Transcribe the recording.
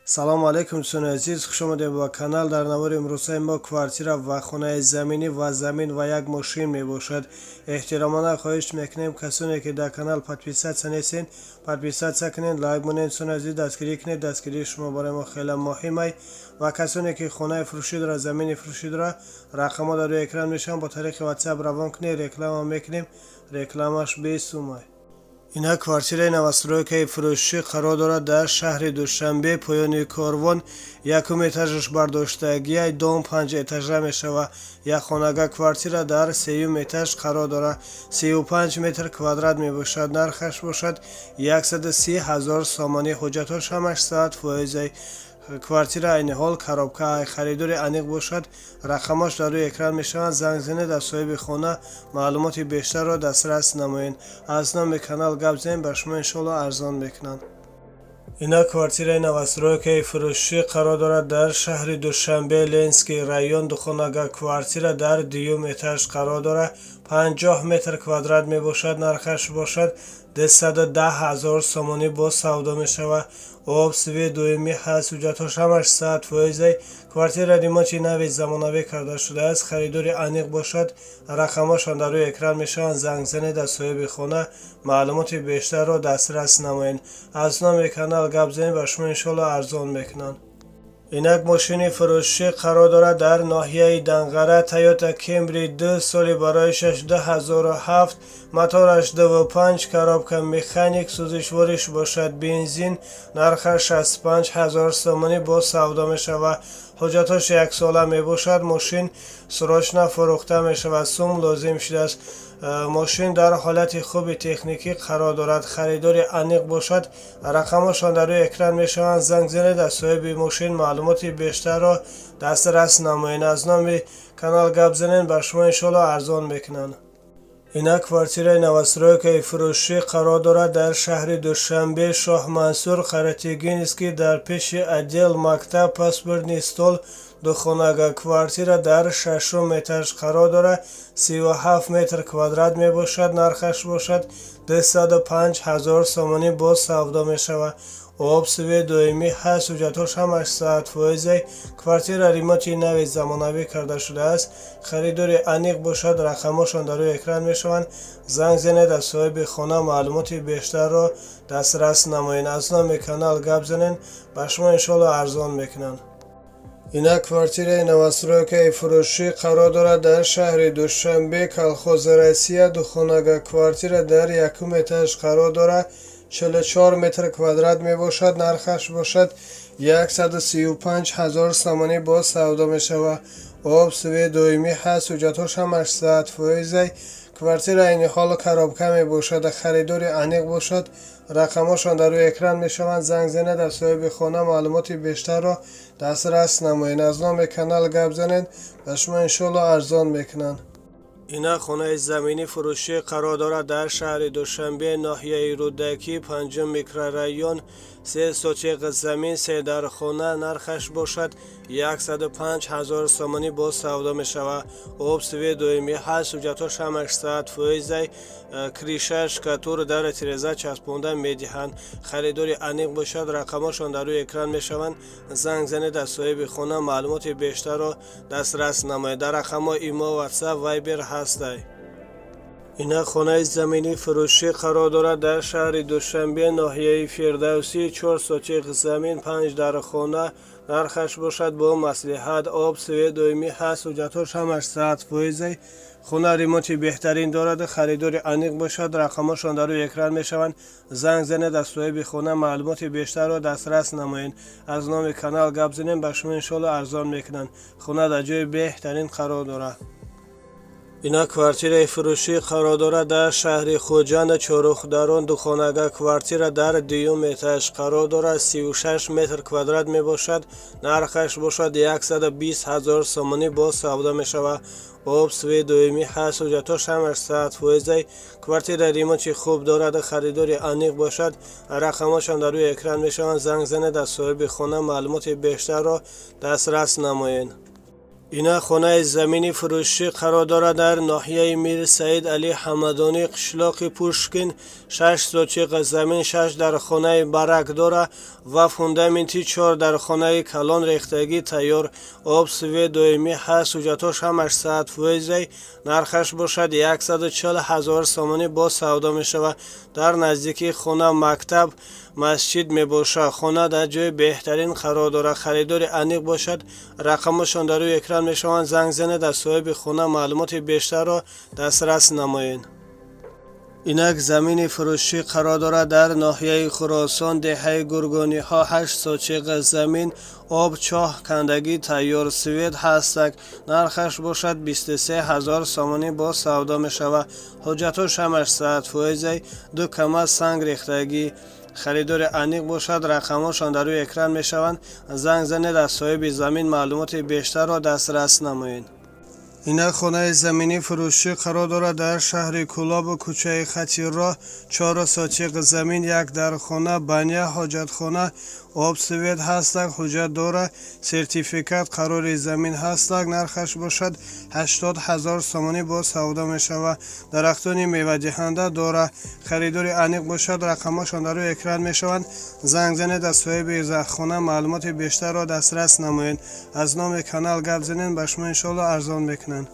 салому алайкум дӯстони азиз, хушомадед ба канал. дар навори имрӯзаи мо квартира ва хонаи заминӣ ва замин ва як мошин мебошад. эҳтиромона хоҳиш мекунем касоне ки дар канал подписатсия нестед, подписатсия кунед, лайк монед. дӯстони азиз, дастгирӣ кунед, дастгирии шумо барои мо хеле муҳимай. ва касоне ки хонаи фурӯшӣ дорад, замини фурӯшӣ дорад, рақамҳо дар рӯи экран мешаванд, бо тариқи ватсап равон кунед, реклама мекунем, рекламаш бесумай. ина квартираи новостройкаи фурӯшӣ қарор дорад дар шаҳри душанбе, поёни корвон. якум этажаш бардоштагиай дом 5 этажа мешавад. як хонага квартира дар сеюм этаж қарор дорад. 35 метр квадрат мебошад. нархаш бошад 130 000 сомонӣ. ҳуҷҷатҳош ҳамаш 100%. квартира айни ҳол коробка. харидори аниқ бошад. рақамош дар рӯи экран мешаванд. занг занед, аз соҳиби хона маълумоти бештарро дастрас намоед. аз номи канал гап занед, ба шумо иншоалло арзон мекунанд. ина квартираи новостройкаи фурӯшӣ қарор дорад дар шаҳри душанбе, ленинский район. духонага квартира дар дуюм этаж қарор дорад. 50 метр квадрат мебошад. нархаш бошад 210 000 сомонӣ. бо савдо мешавад. об свет дуюмӣ ҳаст. ҳуҷҷатҳош ҳамаш 100%. квартира ремонти нави замонавӣ карда шудааст. харидори аниқ бошад. рақамошон дар рӯи экран мешаванд. занг занед, аз соҳиби хона маълумоти бештарро дастрас намоед. аз номи канал гап занед, ба шумо иншоалло арзон мекунанд. инак мошини фурӯшӣ қарор дорад дар ноҳияи данғара. Toyota Camry 2 соли бароишаш 2007, мотораш 2.5, коробка механик, сӯзишвориш бошад бензин. нархаш 65 000 сомонӣ. бо савдо мешавад. ҳуҷҷатҳош яксола мебошад. мошин срочна фурӯхта мешавад. сум лозим шудааст. мошин дар ҳолати хуби техникӣ қарор дорад. харидори аниқ бошад. рақамошон дар рӯи экран мешаванд. занг занед, аз соҳиби мошин маълумоти бештарро дастрас намоед. аз номи канал гап занед, ба шумо иншоалло арзон мекунанд. ина квартираи новостройкаи фурӯшӣ қарор дорад дар шаҳри душанбе, шоҳ мансур, Харатигинский, дар пеши отдел мактаб, паспортный стол. духонага квартира дар шашум этаж қарор дорад. 37 метр квадрат мебошад. нархаш бошад 205 000 сомонӣ. бо савдо мешавад. об свет дуюмӣ ҳаст. ҳуҷҷатҳош ҳамаш 100%. квартира ремонти нави замонавӣ карда шудааст. харидори аниқ бошад. рақамошон дар рӯи экран мешаванд. занг занед, аз соҳиби хона маълумоти бештарро дастрас намоед. аз номи канал гап занед, ба шумо иншоалло арзон мекунанд. ина квартираи новостройкаи фурӯшӣ қарор дорад дар шаҳри душанбе, колхози Россия. духонага квартира дар якум этаж қарор дорад. 44 метр квадрат мебошад. нархаш бошад 135 000 сомонӣ. бо савдо мешавад. об свет дуюмӣ ҳаст. ҳуҷҷатҳош ҳамаш 100%. квартира айни ҳол коробка мебошад. харидори аниқ бошад. рақамошон дар рӯи экран мешаванд. занг занед, аз соҳиби хона маълумоти бештарро дастрас намоед. аз номи канал гап занед, ба шумо иншоалло арзон мекунанд. ина хонаи заминӣ фурӯшӣ қарор дорад дар шаҳри душанбе, ноҳияи рӯдакӣ, 5 микрорайон. 3 сотиқ замин, 3 дар хона. нархаш бошад 105 000 сомонӣ. бо савдо мешавад. об свет дуюмӣ ҳаст. ҳуҷҷатҳош ҳамаш 100%. кришаш катур дар тиреза часпонда медиҳанд. харидори аниқ бошад. рақамошон дар рӯи экран мешаванд. занг занед, аз соҳиби хона маълумоти бештарро дастрас намоед. дар рақамҳо имо, ватсап, вайбер ҳастай. ина хонаи заминӣ фурӯшӣ қарор дорад дар шаҳри душанбе, ноҳияи фирдавсӣ. 4 сотиқ замин, 5 дар хона. нархаш бошад бо маслиҳат. об свет дуюмӣ ҳаст. ҳуҷҷатҳош ҳамаш 100%. хона ремонти беҳтарин дорад. харидори аниқ бошад. рақамошон дар рӯи экран мешаванд. занг занед, аз соҳиби хона маълумоти бештарро дастрас намоед. аз номи канал гап занед, ба шумо иншоалло арзон мекунанд. хона дар ҷои беҳтарин қарор дорад. ина квартираи фурӯшӣ қарор дорад дар шаҳри хуҷанд, чорухдарон. духонага квартира дар дуюм этаж қарор дорад. 36 метр квадрат мебошад. нархаш бошад 120 000 сомонӣ. бо савдо мешавад. об свет дуюмӣ ҳаст. ҳуҷҷатҳош ҳамаш 100%. квартира ремонти хуб дорад. харидори аниқ бошад. рақамошон дар рӯи экран мешаванд. занг занед, аз соҳиби хона маълумоти бештарро дастрас намоед. اینا خانه زمینی فروشی قرار دارد در ناحیه میر سعید علی حمدانی قشلاق پوشکین. 6 سوچیق زمین 6 در خانه برک داره و فوندامنتی 4 در خانه کلان ریختگی تیار. آب سوی دویمی هست. حجتاش همش ساعت فویزی. نرخش باشد 140,000 سامانی با سودا می شود. در نزدیکی خانه مکتب مسجد می باشد. خانه در جای بهترین قرار دارد. خریدار انیق باشد. رقمشان در روی اکران می شوند. زنگ زنید از صاحب خانه معلومات بیشتر را دسترس نمایید. اینک زمین فروشی قرار دارد در ناحیه خراسان دهه گرگانی ها. 8 سوچیق زمین آب چاه کندگی تیار سوید هستک. نرخش باشد 23,000 سامانی با سودا می شود. حجتاش همش ساعت فویزی. 2 کمه سنگ ریختگی. خریدار انیق باشد. رقمشان در روی اکران می شوند. زنگ زنید از صاحب زمین معلومات بیشتر را دسترس نمایید. اینا خانه زمینی فروشی قرار دارد در شهر کلاب و کوچه خطی راه. 4 سوچیق زمین 1 در خانه بنیه حاجت خانه آب سوید هستک. حجت داره. سرتیفیکات قرار زمین هستک. نرخش باشد 80,000 سامانی با سودا می شود. درختان میوه دهنده داره. خریدار انیق باشد. رقمشان در روی اکران می شوند. زنگ زنید از صاحب خانه معلومات بیشتر را دسترس نمایید. از نام کانال گپ زنید به شما انشالله ارزان میکنن.